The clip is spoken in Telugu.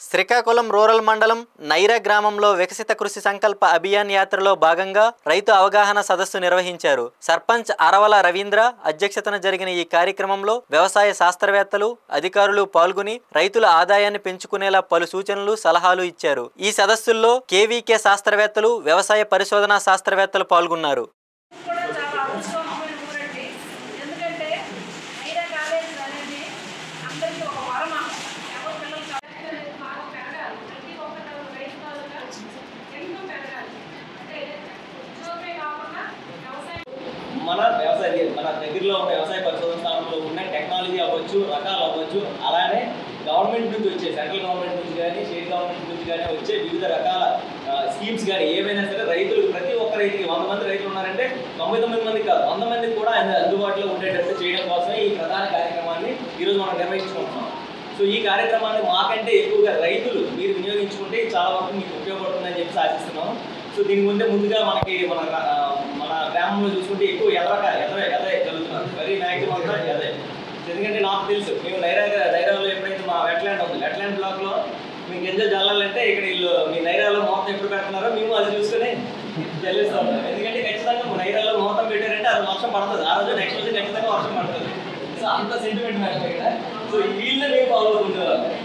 శ్రీకాకుళం రూరల్ మండలం నైరా గ్రామంలో వికసిత కృషి సంకల్ప అభియాన్ యాత్రలో భాగంగా రైతు అవగాహన సదస్సు నిర్వహించారు. సర్పంచ్ అరవల రవీంద్ర అధ్యక్షతన జరిగిన ఈ కార్యక్రమంలో వ్యవసాయ శాస్త్రవేత్తలు, అధికారులు పాల్గొని రైతుల ఆదాయాన్ని పెంచుకునేలా పలు సూచనలు, సలహాలు ఇచ్చారు. ఈ సదస్సుల్లో కేవీకే శాస్త్రవేత్తలు, వ్యవసాయ పరిశోధనా శాస్త్రవేత్తలు పాల్గొన్నారు. మన దగ్గరలో ఉన్న వ్యవసాయ పరిశోధన స్థానంలో ఉన్న టెక్నాలజీ అవ్వచ్చు, రకాలు అవ్వచ్చు, అలానే గవర్నమెంట్ నుంచి వచ్చే సెంట్రల్ గవర్నమెంట్ నుంచి కానీ, స్టేట్ గవర్నమెంట్ నుంచి కానీ వచ్చే వివిధ రకాల స్కీమ్స్ కానీ ఏవైనా సరే రైతులు, ప్రతి ఒక్క రైతుకి 100 మంది రైతులు ఉన్నారంటే 99 మందికి కాదు, 100 మందికి కూడా అందుబాటులో ఉండేటట్టు చేయడం కోసమే ఈ ప్రధాన కార్యక్రమాన్ని ఈరోజు మనం నిర్వహించుకుంటున్నాం. సో ఈ కార్యక్రమాన్ని మాకంటే ఎక్కువగా రైతులు మీరు వినియోగించుకుంటే చాలా వరకు మీకు ఉపయోగపడుతుందని చెప్పి ఆశిస్తున్నాం. సో దీని ముందుగా మనకి మన గ్రామంలో చూసుకుంటే ఎక్కువ ఎదరే జరుగుతున్నారు. వెరీ మ్యాక్సిమం అంతా ఎదే. ఎందుకంటే నాకు తెలుసు, మేము నైరాలో ఎప్పుడైతే మా వెట్లాండ్ ఉంది, వెట్లాండ్ బ్లాక్లో మీకు గింజలు చల్లాలంటే ఇక్కడ వీళ్ళు మీ నైరాలో మోతం ఎప్పుడు పెడుతున్నారో మేము అది చూసుకొని చెల్లిస్తూ ఉంటాం. ఎందుకంటే ఖచ్చితంగా నైరాలో మోతం పెట్టారంటే అది వర్షం పడుతుంది, ఆ రోజు నెక్స్ట్ రోజు ఖచ్చితంగా వర్షం పడుతుంది. సో అంత సెంటిమెంట్ మేడం ఇక్కడ. సో వీళ్ళని మేము ఫాలో అవుతుంటారు.